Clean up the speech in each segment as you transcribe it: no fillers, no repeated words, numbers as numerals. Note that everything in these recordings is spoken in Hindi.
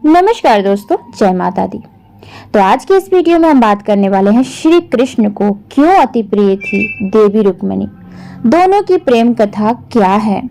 नमस्कार दोस्तों, जय माता दी। तो आज के इस वीडियो में हम बात करने वाले हैं श्री कृष्ण को क्यों अति प्रिय थी देवी रुक्मिणी, दोनों की प्रेम कथा क्या है।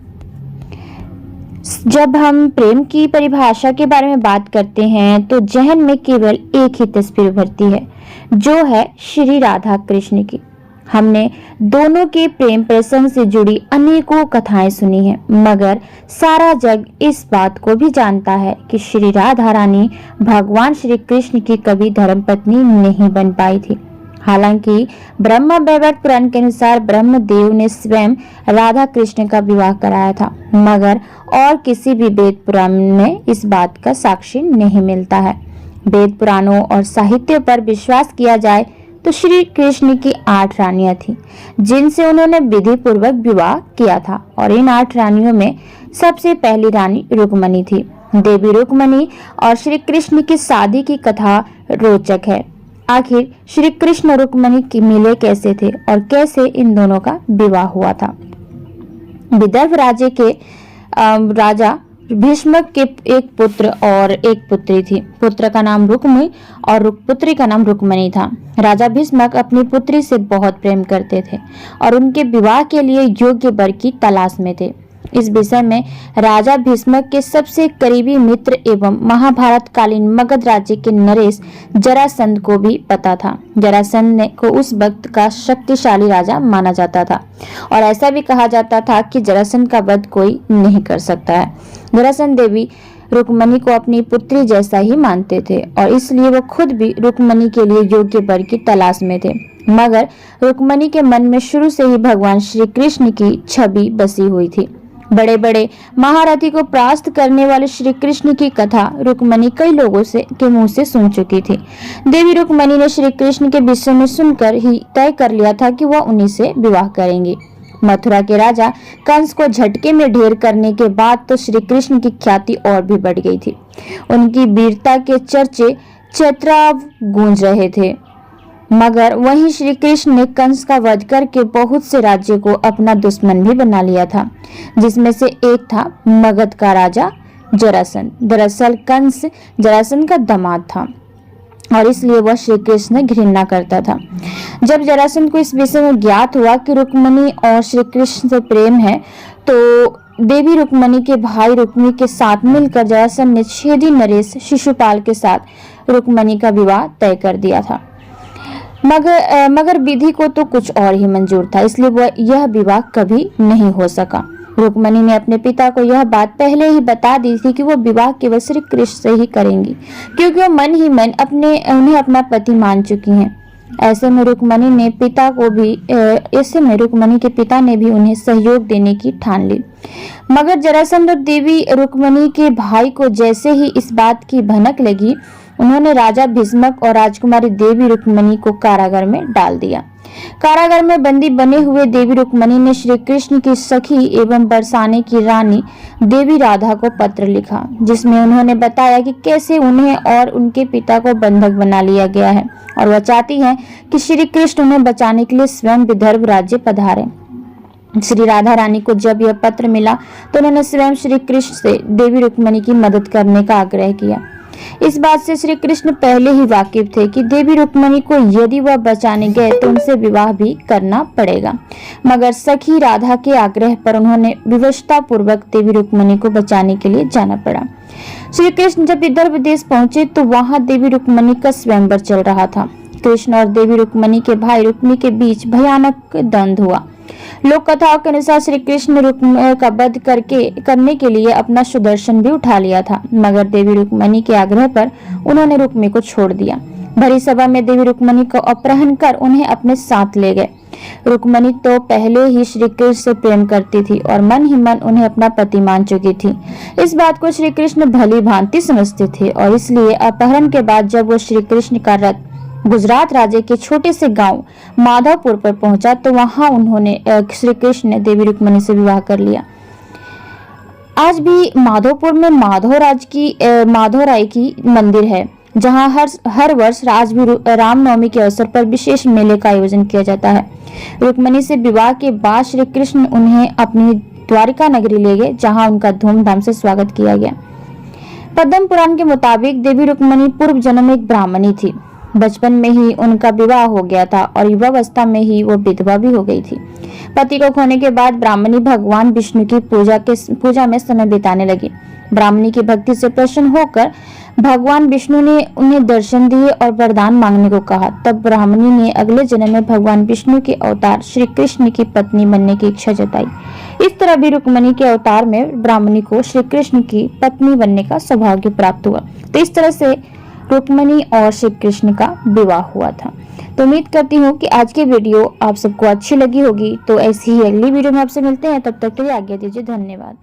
जब हम प्रेम की परिभाषा के बारे में बात करते हैं तो जहन में केवल एक ही तस्वीर उभरती है, जो है श्री राधा कृष्ण की। हमने दोनों के प्रेम प्रसंग से जुड़ी अनेकों कथाएं सुनी हैं, मगर सारा जग इस बात को भी जानता है कि श्री राधा रानी भगवान श्री कृष्ण की कभी धर्मपत्नी नहीं बन पाई थी। हालांकि ब्रह्म वैवर्त पुराण के अनुसार ब्रह्मदेव ने स्वयं राधा कृष्ण का विवाह कराया था, मगर और किसी भी वेद पुराण में इस बात का साक्ष्य नहीं मिलता है। वेद पुराणों और साहित्य पर विश्वास किया जाए तो श्री कृष्ण की 8 रानियां थीं, जिनसे उन्होंने विधि पूर्वक विवाह किया था, और इन 8 रानियों में सबसे पहली रानी रुक्मिणी थी। देवी रुक्मिणी और श्री कृष्ण की शादी की कथा रोचक है। आखिर श्री कृष्ण रुक्मिणी की मिले कैसे थे और कैसे इन दोनों का विवाह हुआ था। विदर्भ राज्य के राजा भीष्मक के एक पुत्र और एक पुत्री थी। पुत्र का नाम रुक्म और पुत्री का नाम रुक्मिणी था। राजा भीष्मक अपनी पुत्री से बहुत प्रेम करते थे और उनके विवाह के लिए योग्य वर की तलाश में थे। इस विषय में राजा भीष्मक के सबसे करीबी मित्र एवं महाभारत कालीन मगध राज्य के नरेश जरासंध को भी पता था। जरासंध को उस वक्त का शक्तिशाली राजा माना जाता था और ऐसा भी कहा जाता था कि जरासंध का वध कोई नहीं कर सकता है। जरासंध देवी रुक्मिणी को अपनी पुत्री जैसा ही मानते थे और इसलिए वो खुद भी रुक्मिणी के लिए योग्य वर की तलाश में थे, मगर रुक्मिणी के मन में शुरू से ही भगवान श्री कृष्ण की छवि बसी हुई थी। बड़े बड़े महारथी को परास्त करने वाले श्री कृष्ण की कथा रुक्मिणी कई लोगों के मुंह से सुन चुकी थी। देवी रुक्मिणी ने श्री कृष्ण के विषय में सुनकर ही तय कर लिया था कि वह उन्हीं से विवाह करेंगी। मथुरा के राजा कंस को झटके में ढेर करने के बाद तो श्री कृष्ण की ख्याति और भी बढ़ गई थी। उनकी वीरता के चर्चे चैत्राव गूंज रहे थे, मगर वहीं श्री कृष्ण ने कंस का वध करके बहुत से राज्यों को अपना दुश्मन भी बना लिया था, जिसमें से एक था मगध का राजा जरासंध। दरअसल कंस जरासंध का दामाद था और इसलिए वह श्री कृष्ण से घृणा करता था। जब जरासंध को इस विषय में ज्ञात हुआ कि रुक्मिणी और श्री कृष्ण से प्रेम है, तो देवी रुक्मिणी के भाई रुक्मी के साथ मिलकर जरासंध ने छेदी नरेश शिशुपाल के साथ रुक्मिणी का विवाह तय कर दिया था। मगर विधि को तो कुछ और ही मंजूर था, इसलिए वह यह विवाह कभी नहीं हो सका। रुक्मिणी ने अपने पिता को यह बात पहले ही बता दी थी कि वो विवाह केवल श्री कृष्ण से ही करेंगी, क्योंकि वो मन ही मन उन्हें अपना पति मान चुकी हैं। ऐसे में रुक्मिणी के पिता ने भी उन्हें सहयोग देने की ठान ली। मगर जरासंध और देवी रुक्मिणी के भाई को जैसे ही इस बात की भनक लगी, उन्होंने राजा भीष्मक और राजकुमारी देवी रुक्मिणी को कारागार में डाल दिया। कारागार में बंदी बने हुए देवी रुक्मिणी ने श्री कृष्ण की सखी एवं बरसाने की रानी देवी राधा को पत्र लिखा, जिसमें उन्होंने बताया कि कैसे उन्हें और उनके पिता को बंधक बना लिया गया है और वह चाहती हैं कि श्री कृष्ण उन्हें बचाने के लिए स्वयं विदर्भ राज्य पधारे। श्री राधा रानी को जब यह पत्र मिला तो उन्होंने स्वयं श्री कृष्ण से देवी रुक्मिणी की मदद करने का आग्रह किया। इस बात से श्री कृष्ण पहले ही वाकिफ थे कि देवी रुक्मिणी को यदि वह बचाने गए तो उनसे विवाह भी करना पड़ेगा, मगर सखी राधा के आग्रह पर उन्होंने विवशता पूर्वक देवी रुक्मिणी को बचाने के लिए जाना पड़ा। श्री कृष्ण जब विदर्भ देश पहुंचे तो वहां देवी रुक्मिणी का स्वयंवर चल रहा था। कृष्ण और देवी रुक्मिणी के भाई रुक्मी के बीच भयानक द्वंद्व हुआ। लोक कथाओं के अनुसार श्री कृष्ण ने रुक्मी का वध करने के लिए अपना सुदर्शन भी उठा लिया था, मगर देवी रुक्मिणी के आग्रह पर उन्होंने रुक्मी को छोड़ दिया। भरी सभा में देवी रुक्मिणी को अपहरण कर उन्हें अपने साथ ले गए। रुक्मिणी तो पहले ही श्री कृष्ण से प्रेम करती थी और मन ही मन उन्हें अपना पति मान चुकी थी। इस बात को श्री कृष्ण भली भांति समझते थे और इसलिए अपहरण के बाद जब वो श्री कृष्ण का रथ गुजरात राज्य के छोटे से गांव माधवपुर पर पहुंचा तो वहां उन्होंने श्री कृष्ण ने देवी रुक्मिणी से विवाह कर लिया। आज भी माधवपुर में माधवराय की मंदिर है, जहां हर वर्ष रामनवमी के अवसर पर विशेष मेले का आयोजन किया जाता है। रुक्मिणी से विवाह के बाद श्री कृष्ण उन्हें अपनी द्वारिका नगरी ले गए, जहां उनका धूमधाम से स्वागत किया गया। पद्म पुराण के मुताबिक देवी रुक्मणी पूर्व जन्म में एक ब्राह्मणी थी। बचपन में ही उनका विवाह हो गया था और युवावस्था में ही वो विधवा भी हो गई थी। पति को खोने के बाद ब्राह्मणी भगवान विष्णु की पूजा में समय बिताने लगी। ब्राह्मणी की भक्ति से प्रसन्न होकर भगवान विष्णु ने उन्हें दर्शन दिए और वरदान मांगने को कहा। तब ब्राह्मणी ने अगले जन्म में भगवान विष्णु के अवतार श्री कृष्ण की पत्नी बनने की इच्छा जताई। इस तरह भी रुक्मणी के अवतार में ब्राह्मणी को श्री कृष्ण की पत्नी बनने का सौभाग्य प्राप्त हुआ। तो इस तरह से रुक्मणी और श्री कृष्ण का विवाह हुआ था। तो उम्मीद करती हूँ कि आज की वीडियो आप सबको अच्छी लगी होगी। तो ऐसी ही अगली वीडियो में आपसे मिलते हैं, तब तक के लिए आज्ञा दीजिए। धन्यवाद।